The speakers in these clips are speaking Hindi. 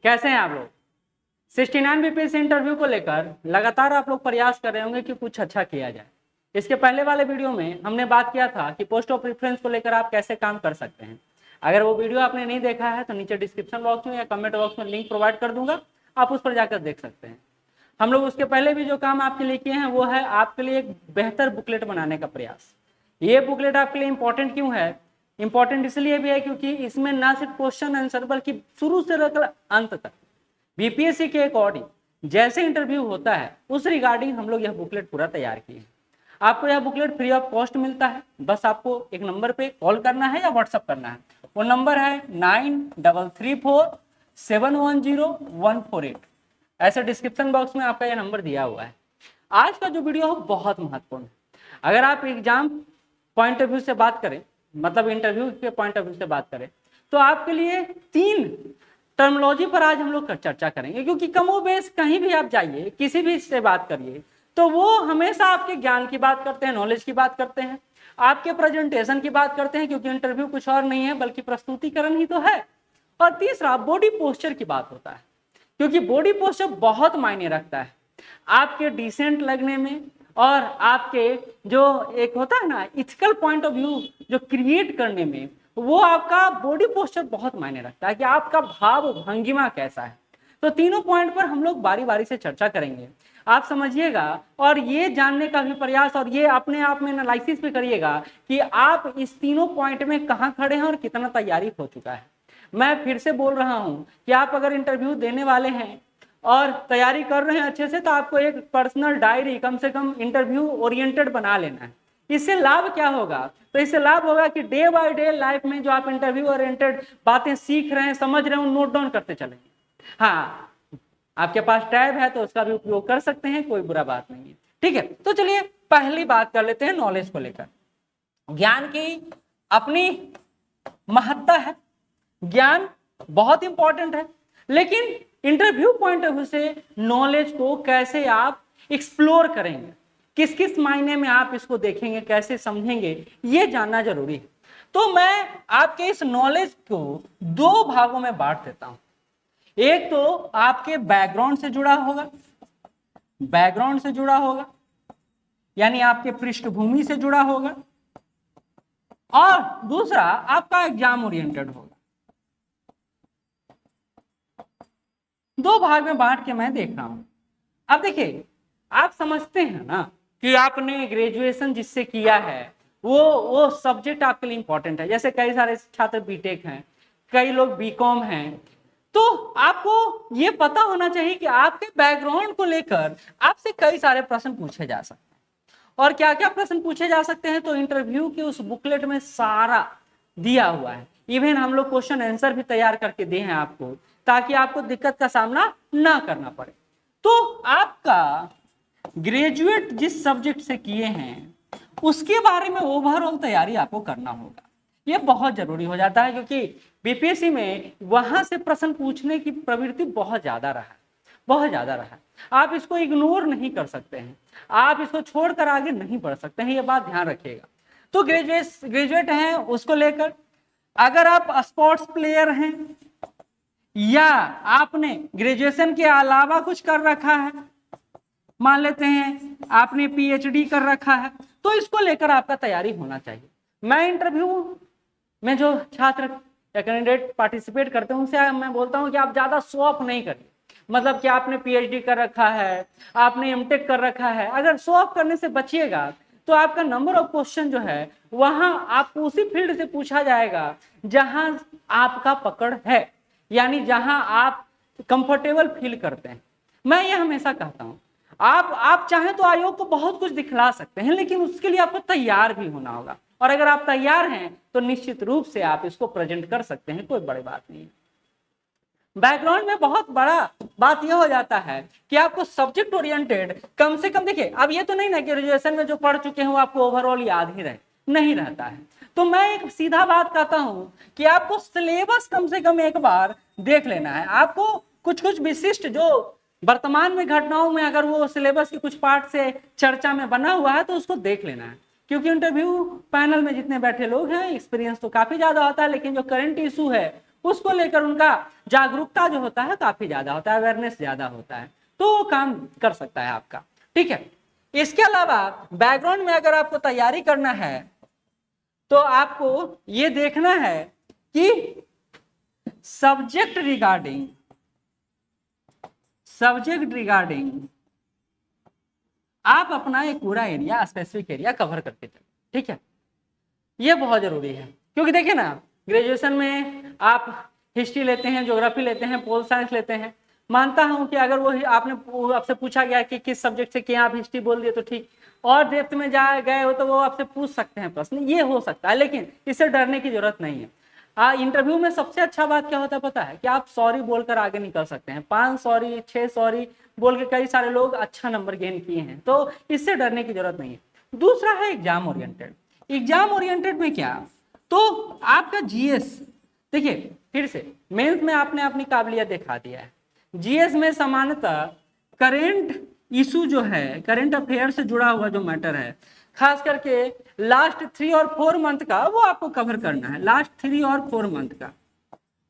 कैसे हैं आप लोग? 69 बीपीएससी इंटरव्यू को लेकर लगातार आप लोग प्रयास कर रहे होंगे कि कुछ अच्छा किया जाए। इसके पहले वाले वीडियो में हमने बात किया था कि पोस्ट ऑफ प्रेफरेंस को लेकर आप कैसे काम कर सकते हैं। अगर वो वीडियो आपने नहीं देखा है तो नीचे डिस्क्रिप्शन बॉक्स में या कमेंट बॉक्स में लिंक प्रोवाइड कर दूंगा, आप उस पर जाकर देख सकते हैं। हम लोग उसके पहले भी जो काम आपके लिए किए हैं वो है आपके लिए एक बेहतर बुकलेट बनाने का प्रयास। ये बुकलेट आपके लिए इंपॉर्टेंट क्यों है? इंपॉर्टेंट इसलिए भी है क्योंकि इसमें ना सिर्फ क्वेश्चन आंसर बल्कि शुरू से लेकर अंत तक बीपीएससी के अकॉर्डिंग जैसे इंटरव्यू होता है उस रिगार्डिंग हम लोग यह बुकलेट पूरा तैयार किए हैं। आपको यह बुकलेट फ्री ऑफ कॉस्ट मिलता है। बस आपको एक नंबर पे कॉल करना है या व्हाट्सअप करना है। वो नंबर है 9334710148। ऐसे डिस्क्रिप्शन बॉक्स में आपका यह नंबर दिया हुआ है। आज का जो वीडियो है बहुत महत्वपूर्ण है। अगर आप एग्जाम पॉइंट ऑफ व्यू से बात करें, मतलब इंटरव्यू के पॉइंट ऑफ व्यू से बात करें, तो आपके लिए 3 टर्मिनोलॉजी पर आज हम लोग चर्चा करेंगे, क्योंकि कमोबेश कहीं भी आप जाइए, किसी भी से बात करिए, तो वो हमेशा आपके ज्ञान की बात करते हैं, नॉलेज की बात करते हैं, आपके प्रेजेंटेशन की बात करते हैं, क्योंकि इंटरव्यू कुछ और नहीं है बल्कि प्रस्तुतिकरण ही तो है। और तीसरा बॉडी पोस्चर की बात होता है, क्योंकि बॉडी पोस्चर बहुत मायने रखता है आपके डिसेंट लगने में और आपके जो एक होता है ना इथिकल पॉइंट ऑफ व्यू जो क्रिएट करने में, वो आपका बॉडी पोस्चर बहुत मायने रखता है कि आपका भाव भंगिमा कैसा है। तो तीनों पॉइंट पर हम लोग बारी बारी से चर्चा करेंगे, आप समझिएगा और ये जानने का भी प्रयास और ये अपने आप में एनालिसिस भी करिएगा कि आप इस तीनों पॉइंट में कहाँ खड़े हैं और कितना तैयारी हो चुका है। मैं फिर से बोल रहा हूं कि आप अगर इंटरव्यू देने वाले हैं और तैयारी कर रहे हैं अच्छे से, तो आपको एक पर्सनल डायरी कम से कम इंटरव्यू ओरिएंटेड बना लेना है। इससे लाभ क्या होगा? तो इससे लाभ होगा कि डे बाय डे लाइफ में जो आप इंटरव्यू ओरिएंटेड बातें सीख रहे हैं, समझ रहे हैं, नोट डाउन करते चलेंगे। हाँ, आपके पास टैब है तो उसका भी उपयोग कर सकते हैं, कोई बुरा बात नहीं है। ठीक है, तो चलिए पहली बात कर लेते हैं नॉलेज को लेकर। ज्ञान की अपनी महत्ता है, ज्ञान बहुत इंपॉर्टेंट है, लेकिन इंटरव्यू पॉइंट ऑफ व्यू से नॉलेज को कैसे आप एक्सप्लोर करेंगे, किस किस मायने में आप इसको देखेंगे, कैसे समझेंगे, ये जानना जरूरी है। तो मैं आपके इस नॉलेज को 2 भागों में बांट देता हूं। एक तो आपके बैकग्राउंड से जुड़ा होगा, यानी आपके पृष्ठभूमि से जुड़ा होगा, और दूसरा आपका एग्जाम ओरिएंटेड होगा। 2 भाग में बांट के मैं देख रहा हूं। अब देखिए, आप समझते हैं ना कि आपने ग्रेजुएशन जिससे किया है वो सब्जेक्ट आपके लिए इंपॉर्टेंट है। जैसे कई सारे छात्र बीटेक हैं, कई लोग बीकॉम हैं, तो आपको ये पता होना चाहिए कि आपके बैकग्राउंड को लेकर आपसे कई सारे प्रश्न पूछे जा सकते हैं। और क्या क्या प्रश्न पूछे जा सकते हैं तो इंटरव्यू के उस बुकलेट में सारा दिया हुआ है। इवन हम लोग क्वेश्चन आंसर भी तैयार करके दे हैं आपको, ताकि आपको दिक्कत का सामना ना करना पड़े। तो आपका ग्रेजुएट जिस सब्जेक्ट से किए हैं उसके बारे में ओवरऑल तैयारी आपको करना होगा। ये बहुत जरूरी हो जाता है, क्योंकि बीपीएससी में वहां से प्रश्न पूछने की प्रवृत्ति बहुत ज्यादा रहा है। आप इसको इग्नोर नहीं कर सकते हैं, आप इसको छोड़कर आगे नहीं बढ़ सकते हैं, ये बात ध्यान रखिएगा। तो ग्रेजुएट हैं उसको लेकर, अगर आप स्पोर्ट्स प्लेयर हैं या आपने ग्रेजुएशन के अलावा कुछ कर रखा है, मान लेते हैं आपने पीएचडी कर रखा है, तो इसको लेकर आपका तैयारी होना चाहिए। मैं इंटरव्यू में जो छात्र या कैंडिडेट पार्टिसिपेट करते हैं उनसे मैं बोलता हूं कि आप ज्यादा शो ऑफ नहीं करिए। मतलब कि आपने पीएचडी कर रखा है, आपने एमटेक कर रखा है, अगर शो ऑफ करने से बचिएगा तो आपका नंबर ऑफ क्वेश्चन जो है वहां आपको उसी फील्ड से पूछा जाएगा जहां आपका पकड़ है, यानी जहां आप कंफर्टेबल फील करते हैं। मैं ये हमेशा कहता हूं, आप चाहें तो आयोग को बहुत कुछ दिखला सकते हैं, लेकिन उसके लिए आपको तैयार भी होना होगा। और अगर आप तैयार हैं तो निश्चित रूप से आप इसको प्रेजेंट कर सकते हैं, कोई बड़ी बात नहीं है। बैकग्राउंड में बहुत बड़ा बात यह हो जाता है कि आपको सब्जेक्ट ओरिएंटेड कम से कम, देखिए अब ये तो नहीं ना ग्रेजुएशन में जो पढ़ चुके हैं वो आपको ओवरऑल याद ही नहीं रहता है। तो मैं एक सीधा बात कहता हूं कि आपको सिलेबस कम से कम एक बार देख लेना है। आपको कुछ कुछ विशिष्ट जो वर्तमान में घटनाओं में अगर वो सिलेबस के कुछ पार्ट से चर्चा में बना हुआ है तो उसको देख लेना है, क्योंकि इंटरव्यू पैनल में जितने बैठे लोग हैं एक्सपीरियंस तो काफी ज्यादा होता है, लेकिन जो करंट इशू है उसको लेकर उनका जागरूकता जो होता है काफी ज्यादा होता है, अवेयरनेस ज्यादा होता है, तो वो काम कर सकता है आपका। ठीक है, इसके अलावा बैकग्राउंड में अगर आपको तैयारी करना है तो आपको ये देखना है कि सब्जेक्ट रिगार्डिंग आप अपना एक पूरा एरिया, स्पेसिफिक एरिया कवर करके चलो। ठीक है, ये बहुत जरूरी है, क्योंकि देखिए ना, ग्रेजुएशन में आप हिस्ट्री लेते हैं, ज्योग्राफी लेते हैं, पोल साइंस लेते हैं, मानता हूं कि अगर वो आपसे पूछा गया कि किस सब्जेक्ट से किया, आप हिस्ट्री बोल दिए तो ठीक, और डेप्थ में जा गए हो तो वो आपसे पूछ सकते हैं प्रश्न, ये हो सकता है, लेकिन इससे डरने की जरूरत नहीं है। इंटरव्यू में सबसे अच्छा बात क्या होता है पता है, कि आप सॉरी बोलकर आगे निकल सकते हैं। 5 सॉरी 6 सॉरी बोल के कई सारे लोग अच्छा नंबर गेन किए हैं, तो इससे डरने की जरूरत नहीं है। दूसरा है एग्जाम ओरिएंटेड। एग्जाम ओरिएंटेड में क्या, तो आपका जीएस, देखिए फिर से मेंस में आपने अपनी काबिलियत दिखा दिया है, जीएस में सामान्यतः करेंट इशू जो है, करेंट अफेयर से जुड़ा हुआ जो मैटर है, खास करके लास्ट 3 और 4 मंथ का, वो आपको कवर करना है, लास्ट 3 और 4 मंथ का।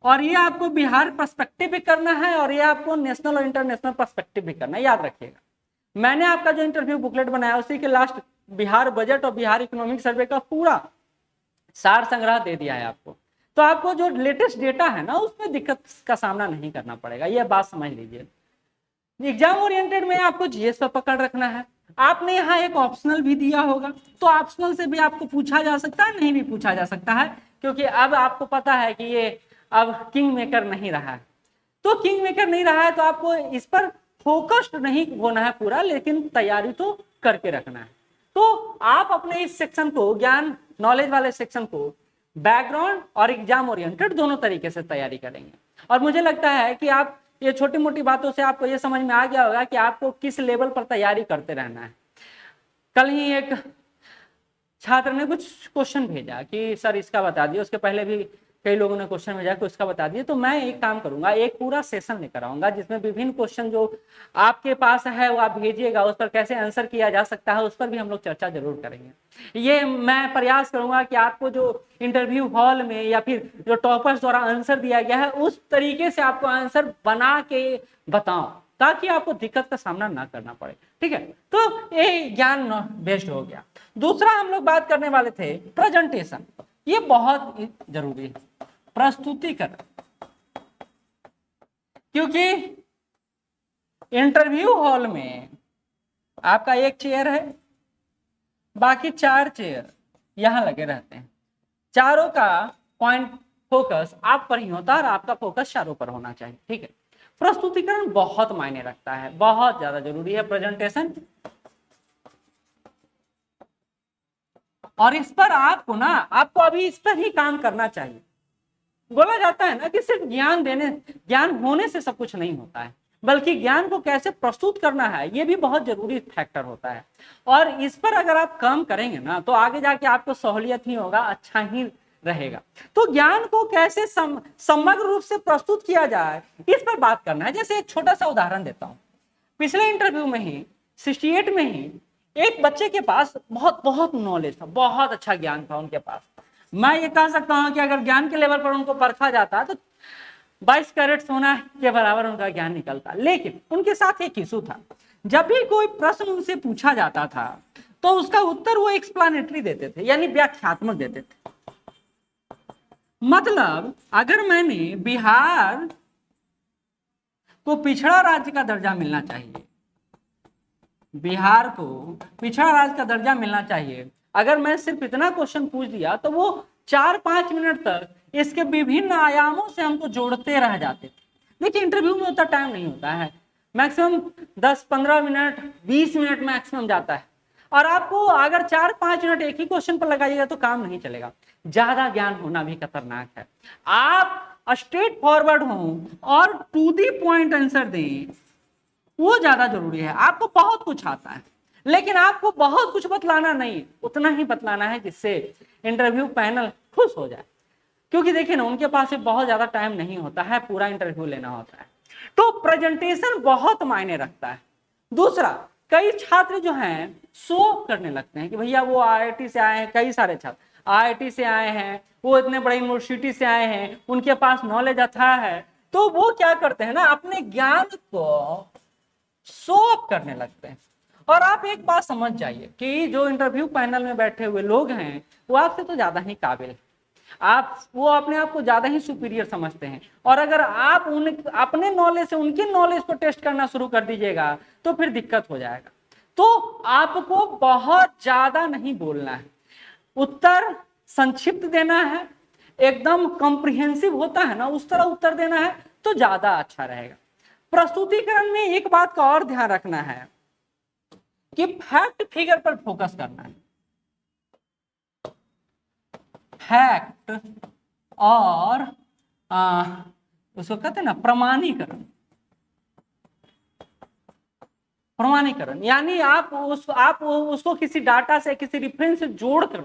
और ये आपको बिहार पर्सपेक्टिव भी करना है, और ये आपको नेशनल और इंटरनेशनल पर्सपेक्टिव भी करना है, याद रखिएगा। मैंने आपका जो इंटरव्यू बुकलेट बनाया उसी के लास्ट बिहार बजट और बिहार इकोनॉमिक सर्वे का पूरा सार संग्रह दे दिया है आपको, तो आपको जो लेटेस्ट डेटा है ना, उसमें दिक्कत का सामना नहीं करना पड़ेगा, ये बात समझ लीजिए। एग्जाम ओरिएंटेड में आपको जीएस पर पकड़ रखना है। आपने यहाँ एक ऑप्शनल भी दिया होगा, तो ऑप्शनल से भी आपको पूछा जा सकता है, नहीं भी पूछा जा सकता है, क्योंकि अब आपको पता है कि ये अब किंग मेकर नहीं रहा है। तो किंग मेकर नहीं रहा है तो आपको इस पर फोकस्ड नहीं होना है पूरा, लेकिन तैयारी तो करके रखना है। तो आप अपने इस सेक्शन को, ज्ञान नॉलेज वाले सेक्शन को, बैकग्राउंड और एग्जाम ओरिएंटेड दोनों तरीके से तैयारी करेंगे। और मुझे लगता है कि आप ये छोटी मोटी बातों से आपको ये समझ में आ गया होगा कि आपको किस लेवल पर तैयारी करते रहना है। कल ही एक छात्र ने कुछ क्वेश्चन भेजा कि सर इसका बता दिए, उसके पहले भी कई लोगों ने क्वेश्चन भेजा कि उसका बता दिए, तो मैं एक काम करूंगा, एक पूरा सेशन लेकर आऊंगा जिसमें विभिन्न क्वेश्चन जो आपके पास है वो आप भेजिएगा, उस पर कैसे आंसर किया जा सकता है उस पर भी हम लोग चर्चा जरूर करेंगे। ये मैं प्रयास करूंगा कि आपको जो इंटरव्यू हॉल में या फिर जो टॉपर्स द्वारा आंसर दिया गया है उस तरीके से आपको आंसर बना के बताऊं, ताकि आपको दिक्कत का सामना ना करना पड़े। ठीक है, तो ये ज्ञान बेस्ड हो गया। दूसरा हम लोग बात करने वाले थे प्रेजेंटेशन, ये बहुत जरूरी है, प्रस्तुतिकरण, क्योंकि इंटरव्यू हॉल में आपका एक चेयर है, बाकी 4 चेयर यहां लगे रहते हैं, चारों का पॉइंट फोकस आप पर ही होता है और आपका फोकस चारों पर होना चाहिए। ठीक है, प्रस्तुतिकरण बहुत मायने रखता है, बहुत ज्यादा जरूरी है प्रेजेंटेशन। और इस पर आपको ना, आपको अभी इस पर ही काम करना चाहिए। बोला जाता है ना कि सिर्फ ज्ञान होने से सब कुछ नहीं होता है, बल्कि ज्ञान को कैसे प्रस्तुत करना है ये भी बहुत जरूरी फैक्टर होता है। और इस पर अगर आप काम करेंगे ना तो आगे जाके आपको सहूलियत ही होगा, अच्छा ही रहेगा। तो ज्ञान को कैसे समग्र रूप से प्रस्तुत किया जाए इस पर बात करना है। जैसे एक छोटा सा उदाहरण देता हूं, पिछले इंटरव्यू में ही 68 में ही एक बच्चे के पास बहुत नॉलेज था, बहुत अच्छा ज्ञान था उनके पास। मैं ये कह सकता हूं कि अगर ज्ञान के लेवल पर उनको परखा जाता तो 22 कैरेट सोना के बराबर उनका ज्ञान निकलता। लेकिन उनके साथ एक इशू था, जब भी कोई प्रश्न उनसे पूछा जाता था तो उसका उत्तर वो एक्सप्लेनेटरी देते थे, यानी व्याख्यात्मक देते थे। मतलब अगर मैंने बिहार को पिछड़ा राज्य का दर्जा मिलना चाहिए, बिहार को पिछड़ा राज्य का दर्जा मिलना चाहिए, अगर मैं सिर्फ इतना क्वेश्चन पूछ दिया तो वो 4-5 मिनट तक इसके विभिन्न आयामों से हमको जोड़ते रह जाते थे। देखिए इंटरव्यू में उतना टाइम नहीं होता है, मैक्सिमम 10-15 मिनट 20 मिनट मैक्सिमम जाता है, और आपको अगर 4-5 मिनट एक ही क्वेश्चन पर लगाइएगा तो काम नहीं चलेगा। ज्यादा ज्ञान होना भी खतरनाक है। आप स्ट्रेट फॉरवर्ड हों और टू दी पॉइंट आंसर दें, वो ज्यादा जरूरी है। आपको बहुत कुछ आता है लेकिन आपको बहुत कुछ बतलाना नहीं, उतना ही बतलाना है जिससे इंटरव्यू पैनल खुश हो जाए। क्योंकि देखिए ना, उनके पास बहुत ज्यादा टाइम नहीं होता है, पूरा इंटरव्यू लेना होता है, तो प्रेजेंटेशन बहुत मायने रखता है। दूसरा, कई छात्र जो हैं शो करने लगते हैं कि भैया वो आईआईटी से आए हैं, कई सारे छात्र आईआईटी से आए हैं, वो इतने बड़े यूनिवर्सिटी से आए हैं, उनके पास नॉलेज अच्छा है, तो वो क्या करते हैं ना, अपने ज्ञान को शो अप करने लगते हैं। और आप एक बात समझ जाइए कि जो इंटरव्यू पैनल में बैठे हुए लोग हैं वो आपसे तो ज्यादा ही काबिल है, वो अपने आप को ज्यादा ही सुपीरियर समझते हैं। और अगर आप अपने नॉलेज से उनके नॉलेज को टेस्ट करना शुरू कर दीजिएगा तो फिर दिक्कत हो जाएगा। तो आपको बहुत ज्यादा नहीं बोलना है, उत्तर संक्षिप्त देना है, एकदम कॉम्प्रिहेंसिव होता है ना उस तरह उत्तर देना है तो ज्यादा अच्छा रहेगा। प्रस्तुतिकरण में एक बात का और ध्यान रखना है कि फैक्ट फिगर पर फोकस करना है। फैक्ट और उसको कहते हैं ना प्रमाणीकरण। प्रमाणीकरण यानी आप उसको किसी डाटा से, किसी रेफरेंस से जोड़ कर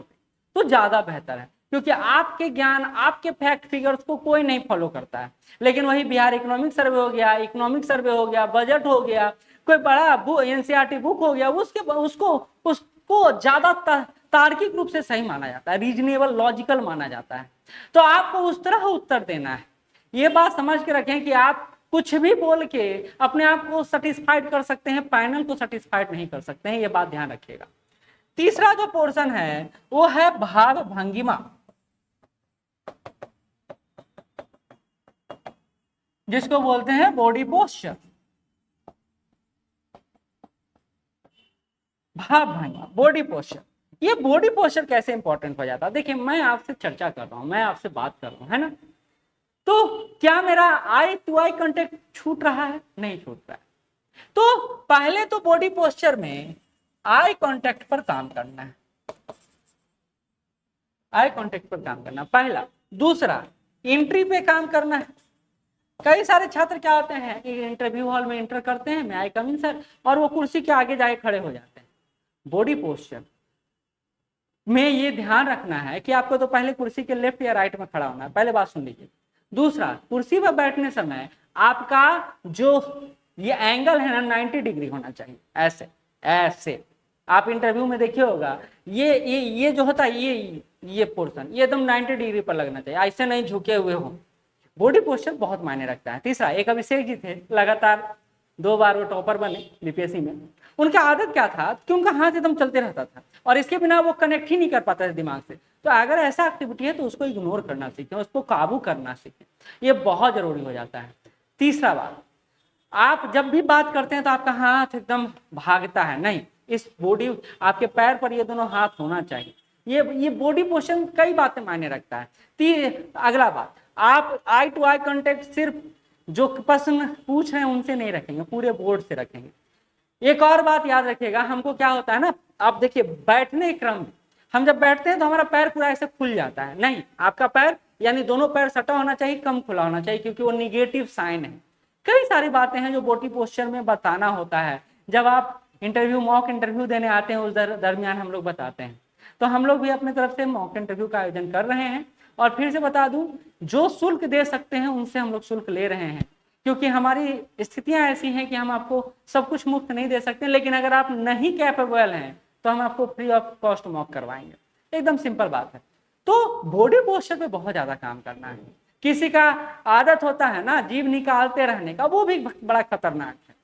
तो ज्यादा बेहतर है, क्योंकि आपके ज्ञान, आपके फैक्ट फिगर्स को कोई नहीं फॉलो करता है। लेकिन वही बिहार इकोनॉमिक सर्वे हो गया, इकोनॉमिक सर्वे हो गया, बजट हो गया, कोई बड़ा एनसीईआरटी बुक हो गया, उसको ज्यादा तार्किक रूप से सही माना जाता है, रीजनेबल लॉजिकल माना जाता है। तो आपको उस तरह उत्तर देना है। ये बात समझ के रखें कि आप कुछ भी बोल के अपने आप को सेटिस्फाइड कर सकते हैं, पैनल को सेटिस्फाइड नहीं कर सकते हैं, ये बात ध्यान रखिएगा। तीसरा जो पोर्शन है वो है भाव भंगिमा, जिसको बोलते हैं बॉडी पोस्चर। भाव भंगिमा, बॉडी पोस्चर। ये बॉडी पोस्चर कैसे इंपॉर्टेंट हो जाता है? देखिए, मैं आपसे चर्चा कर रहा हूं, मैं आपसे बात कर रहा हूं, है ना, तो क्या मेरा आई टू आई कांटेक्ट छूट रहा है? नहीं छूट रहा है। तो पहले तो बॉडी पोस्चर में आई कांटेक्ट पर काम करना है, आई कांटेक्ट पर काम करना पहला। दूसरा, एंट्री पे काम करना है। कई सारे छात्र क्या होते हैं कि इंटरव्यू हॉल में एंटर करते हैं, मैं आई कम इन सर, और वो कुर्सी के आगे जाके खड़े हो जाते हैं। बॉडी पोस्चर में ये ध्यान रखना है कि आपको तो पहले कुर्सी के लेफ्ट या राइट में खड़ा होना है, पहले बात सुन लीजिए। दूसरा, कुर्सी पर बैठने समय आपका जो ये एंगल है ना 90 डिग्री होना चाहिए, ऐसे ऐसे। आप इंटरव्यू में देखिए होगा, ये जो होता है ये पोर्शन ये एकदम 90 डिग्री पर लगना चाहिए, ऐसे नहीं झुके हुए हो। बॉडी पोस्चर बहुत मायने रखता है। तीसरा, एक अभिषेक जी थे, लगातार 2 बार वो टॉपर बने बीपीएससी में। उनका आदत क्या था कि उनका हाथ एकदम चलते रहता था और इसके बिना वो कनेक्ट ही नहीं कर पाता था दिमाग से। तो अगर ऐसा एक्टिविटी है तो उसको इग्नोर करना सीखें, उसको काबू करना सीखें, ये बहुत जरूरी हो जाता है। तीसरा बात, आप जब भी बात करते हैं तो आपका हाथ एकदम भागता है नहीं, इस बॉडी, आपके पैर पर ये दोनों हाथ होना चाहिए। ये बॉडी पोस्चर कई बातें मायने रखता है। अगला बात, आप आई टू आई कांटेक्ट सिर्फ जो प्रश्न पूछ रहे हैं उनसे नहीं रखेंगे, पूरे बोर्ड से रखेंगे। एक और बात याद रखिएगा, हमको क्या होता है ना, आप देखिए बैठने क्रम में हम जब बैठते हैं तो हमारा पैर पूरा ऐसे खुल जाता है, नहीं, आपका पैर यानी दोनों पैर सटा होना चाहिए, कम खुला होना चाहिए, क्योंकि वो निगेटिव साइन है। कई सारी बातें हैं जो बॉडी पोस्चर में बताना होता है। जब आप इंटरव्यू, मॉक इंटरव्यू देने आते हैं उस दरमियान हम लोग बताते हैं। तो हम लोग भी अपनी तरफ से मॉक इंटरव्यू का आयोजन कर रहे हैं। और फिर से बता दूं, जो शुल्क दे सकते हैं उनसे हम लोग शुल्क ले रहे हैं, क्योंकि हमारी स्थितियां ऐसी हैं कि हम आपको सब कुछ मुफ्त नहीं दे सकते। लेकिन अगर आप नहीं कैपेबल हैं तो हम आपको फ्री ऑफ कॉस्ट मॉक करवाएंगे, एकदम सिंपल बात है। तो बॉडी पोस्चर पे बहुत ज्यादा काम करना है। किसी का आदत होता है ना जीभ निकालते रहने का, वो भी बड़ा खतरनाक है।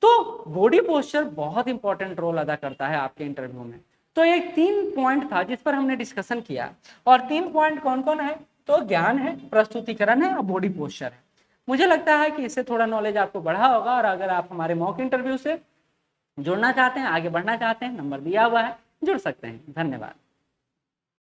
तो बॉडी पोस्चर बहुत इंपॉर्टेंट रोल अदा करता है आपके इंटरव्यू में। तो एक 3 पॉइंट था जिस पर हमने डिस्कशन किया, और 3 पॉइंट कौन कौन है? तो ज्ञान है, प्रस्तुतिकरण है और बॉडी पोस्चर है। मुझे लगता है कि इससे थोड़ा नॉलेज आपको बढ़ा होगा। और अगर आप हमारे मॉक इंटरव्यू से जुड़ना चाहते हैं, आगे बढ़ना चाहते हैं, नंबर दिया हुआ है, जुड़ सकते हैं। धन्यवाद।